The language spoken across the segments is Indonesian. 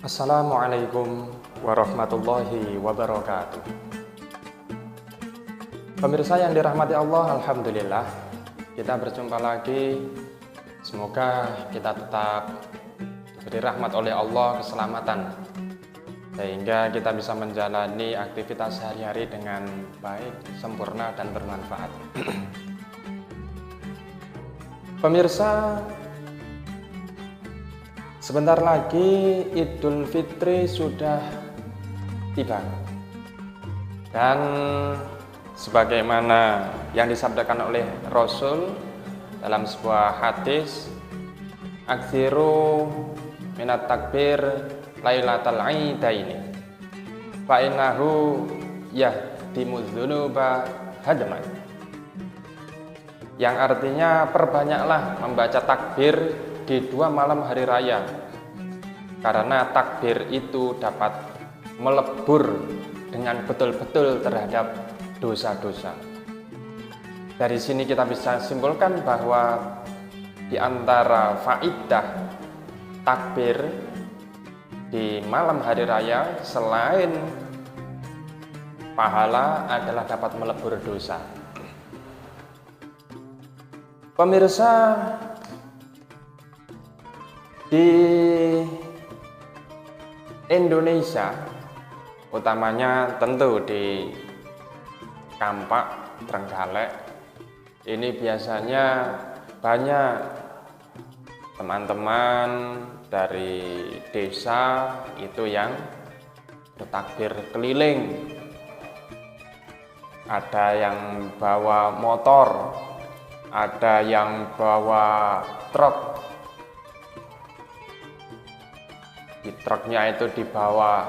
Assalamualaikum warahmatullahi wabarakatuh. Pemirsa yang dirahmati Allah, alhamdulillah kita berjumpa lagi. Semoga kita tetap diberi rahmat oleh Allah, keselamatan, sehingga kita bisa menjalani aktivitas sehari-hari dengan baik, sempurna, dan bermanfaat. Pemirsa, sebentar lagi Idul Fitri sudah tiba. Dan sebagaimana yang disabdakan oleh Rasul dalam sebuah hadis, aksiru minat takbir lailatal aidaini fa innahu yahdimudz dzunuba hadman. Yang artinya, perbanyaklah membaca takbir di 2 malam hari raya, karena takbir itu dapat melebur dengan betul-betul terhadap dosa-dosa. Dari sini kita bisa simpulkan bahwa di antara faidah takbir di malam hari raya selain pahala adalah dapat melebur dosa. Pemirsa, di Indonesia, utamanya tentu di Kampak, Trenggalek, ini biasanya banyak teman-teman dari desa itu yang bertakbir keliling. Ada yang bawa motor, ada yang bawa truk. Di truknya itu dibawa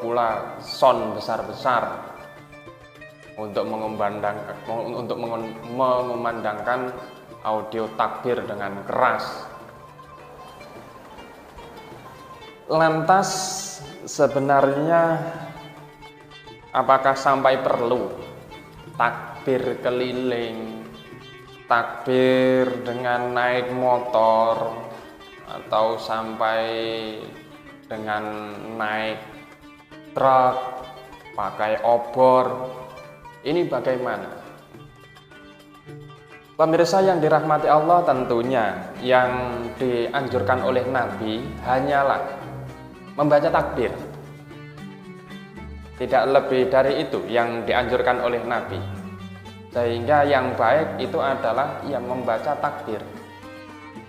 pula sound besar-besar untuk mengumandangkan audio takbir dengan keras. Lantas sebenarnya apakah sampai perlu takbir keliling, takbir dengan naik motor, atau sampai dengan naik truk, pakai obor? Ini bagaimana? Pemirsa yang dirahmati Allah, tentunya yang dianjurkan oleh Nabi hanyalah membaca takbir. Tidak lebih dari itu yang dianjurkan oleh Nabi. Sehingga yang baik itu adalah yang membaca takbir.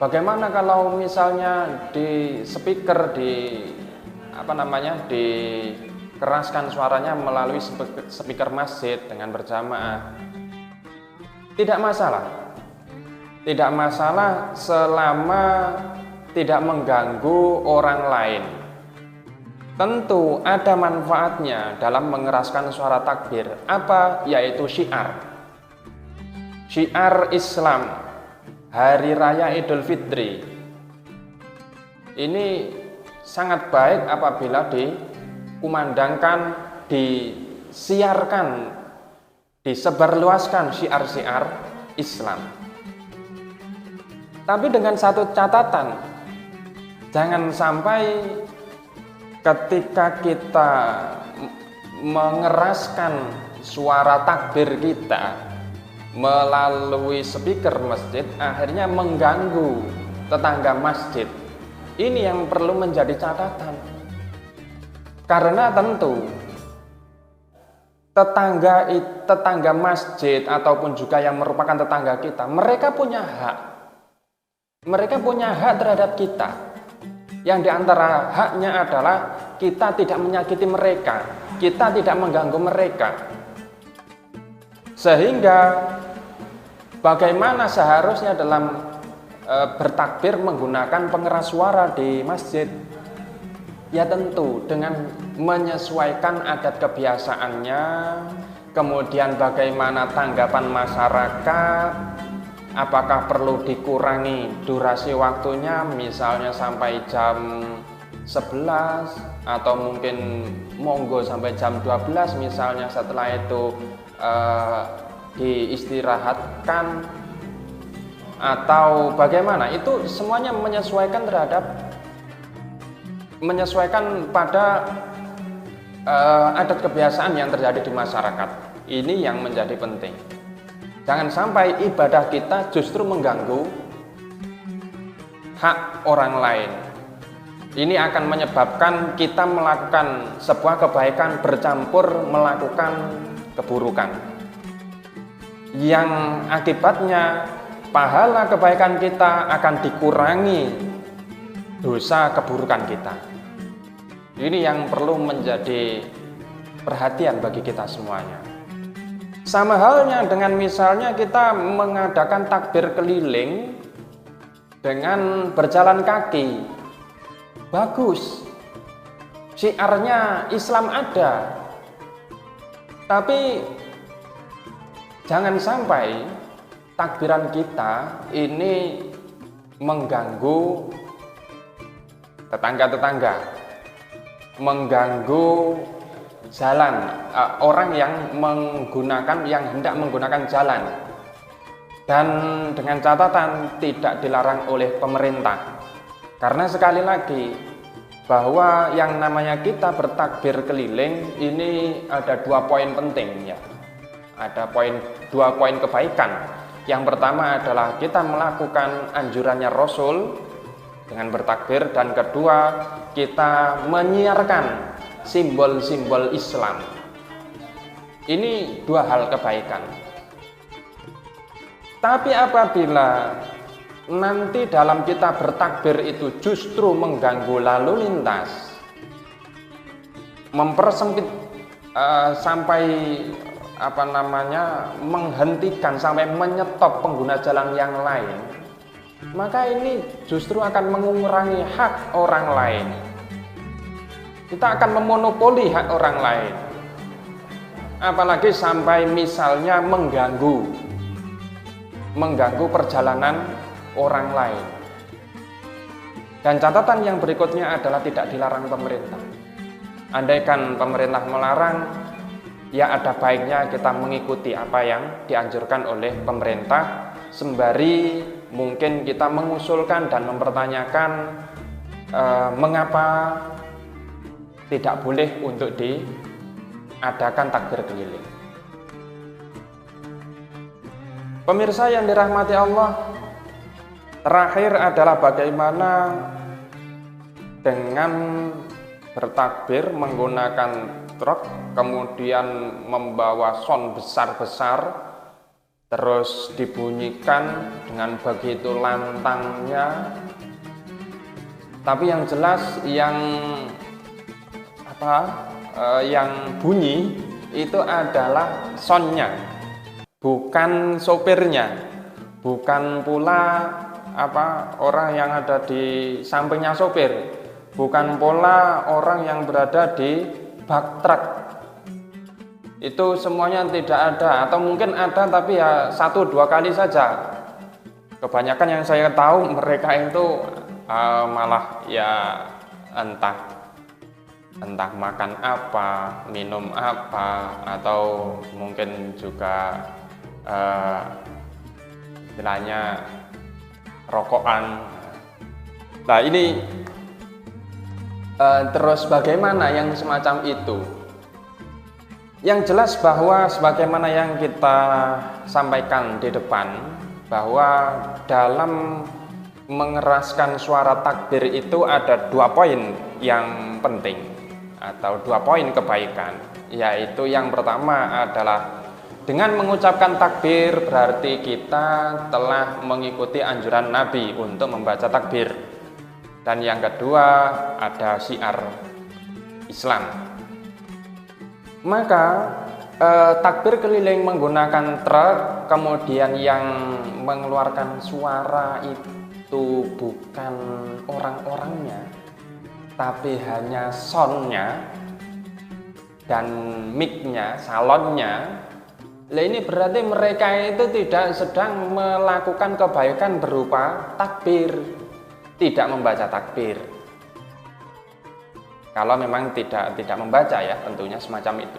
Bagaimana kalau misalnya di speaker, dikeraskan suaranya melalui speaker masjid dengan berjamaah? Tidak masalah. Tidak masalah selama tidak mengganggu orang lain. Tentu ada manfaatnya dalam mengeraskan suara takbir. Apa? Yaitu syiar. Syiar Islam Hari Raya Idul Fitri ini sangat baik apabila dikumandangkan, disiarkan, disebarluaskan syiar-syiar Islam. Tapi dengan satu catatan, jangan sampai ketika kita mengeraskan suara takbir kita melalui speaker masjid, akhirnya mengganggu tetangga masjid. Ini yang perlu menjadi catatan. Karena tentu tetangga masjid ataupun juga yang merupakan tetangga kita, mereka punya hak. Mereka punya hak terhadap kita. Yang diantara haknya adalah kita tidak menyakiti mereka, kita tidak mengganggu mereka. Sehingga bagaimana seharusnya dalam bertakbir menggunakan pengeras suara di masjid? Ya tentu dengan menyesuaikan adat kebiasaannya, kemudian bagaimana tanggapan masyarakat, apakah perlu dikurangi durasi waktunya, misalnya sampai jam 11 atau mungkin monggo sampai jam 12 misalnya, setelah itu diistirahatkan atau bagaimana. Itu semuanya menyesuaikan terhadap menyesuaikan pada adat kebiasaan yang terjadi di masyarakat. Ini yang menjadi penting. Jangan sampai ibadah kita justru mengganggu hak orang lain. Ini akan menyebabkan kita melakukan sebuah kebaikan bercampur melakukan keburukan, yang akibatnya pahala kebaikan kita akan dikurangi dosa keburukan kita. Ini yang perlu menjadi perhatian bagi kita semuanya. Sama halnya dengan misalnya kita mengadakan takbir keliling dengan berjalan kaki. Bagus, syiarnya Islam ada, tapi jangan sampai takbiran kita ini mengganggu tetangga-tetangga, mengganggu jalan orang yang hendak menggunakan jalan, dan dengan catatan tidak dilarang oleh pemerintah. Karena sekali lagi bahwa yang namanya kita bertakbir keliling ini ada 2 poin penting ya. Ada 2 poin kebaikan. Yang pertama adalah kita melakukan anjurannya Rasul dengan bertakbir, dan kedua kita menyiarkan simbol-simbol Islam. Ini 2 hal kebaikan. Tapi apabila nanti dalam kita bertakbir itu justru mengganggu lalu lintas, mempersempit sampai menghentikan sampai menyetop pengguna jalan yang lain, maka ini justru akan mengurangi hak orang lain. Kita akan memonopoli hak orang lain, apalagi sampai misalnya mengganggu perjalanan orang lain. Dan catatan yang berikutnya adalah tidak dilarang pemerintah. Andaikan pemerintah melarang, ya ada baiknya kita mengikuti apa yang dianjurkan oleh pemerintah, sembari mungkin kita mengusulkan dan mempertanyakan mengapa tidak boleh untuk diadakan takbir keliling. Pemirsa yang dirahmati Allah, terakhir adalah bagaimana dengan bertakbir menggunakan truk, kemudian membawa sound besar-besar, terus dibunyikan dengan begitu lantangnya. Tapi yang jelas yang bunyi itu adalah soundnya, bukan sopirnya, bukan pula orang yang ada di sampingnya sopir, bukan pula orang yang berada di bak truk. Itu semuanya tidak ada, atau mungkin ada tapi ya 1-2 kali saja. Kebanyakan yang saya tahu mereka itu malah ya entah makan apa, minum apa, atau mungkin juga istilahnya rokokan. Nah ini terus bagaimana yang semacam itu? Yang jelas bahwa sebagaimana yang kita sampaikan di depan, bahwa dalam mengeraskan suara takbir itu ada 2 poin yang penting atau 2 poin kebaikan, yaitu yang pertama adalah dengan mengucapkan takbir berarti kita telah mengikuti anjuran Nabi untuk membaca takbir. Dan yang kedua ada syiar Islam. Maka takbir keliling menggunakan truk, kemudian yang mengeluarkan suara itu bukan orang-orangnya, tapi hanya soundnya dan mic-nya, salonnya. Nah, ini berarti mereka itu tidak sedang melakukan kebaikan berupa takbir, tidak membaca takbir. Kalau memang tidak membaca ya, tentunya semacam itu.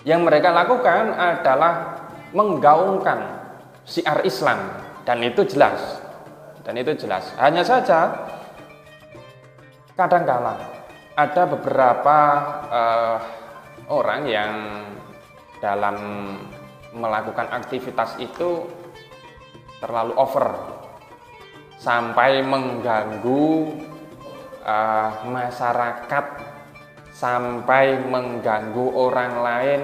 Yang mereka lakukan adalah menggaungkan syiar Islam, dan itu jelas. Hanya saja kadangkala ada beberapa orang yang dalam melakukan aktivitas itu terlalu over sampai mengganggu masyarakat, sampai mengganggu orang lain,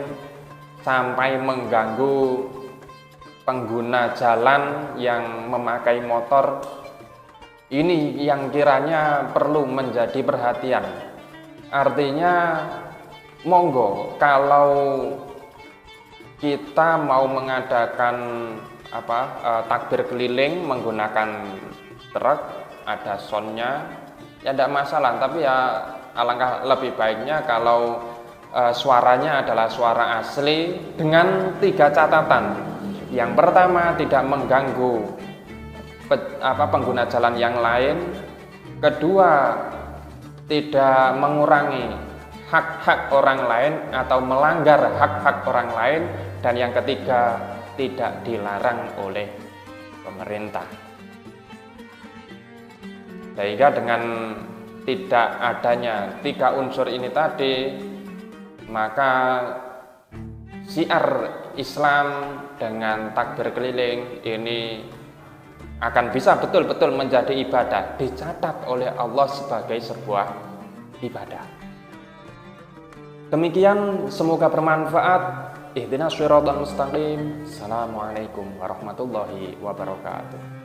sampai mengganggu pengguna jalan yang memakai motor. Ini yang kiranya perlu menjadi perhatian. Artinya, monggo kalau kita mau mengadakan takbir keliling menggunakan truk, ada soundnya, ya tidak masalah. Tapi ya alangkah lebih baiknya kalau suaranya adalah suara asli dengan 3 catatan. Yang pertama, tidak mengganggu pengguna jalan yang lain. Kedua, tidak mengurangi hak-hak orang lain atau melanggar hak-hak orang lain. Dan yang ketiga, tidak dilarang oleh pemerintah. Sehingga dengan tidak adanya 3 unsur ini tadi, maka syiar Islam dengan takbir keliling ini akan bisa betul-betul menjadi ibadah, dicatat oleh Allah sebagai sebuah ibadah. Demikian, semoga bermanfaat. Ihdinas shiratal mustaqim. Assalamualaikum warahmatullahi wabarakatuh.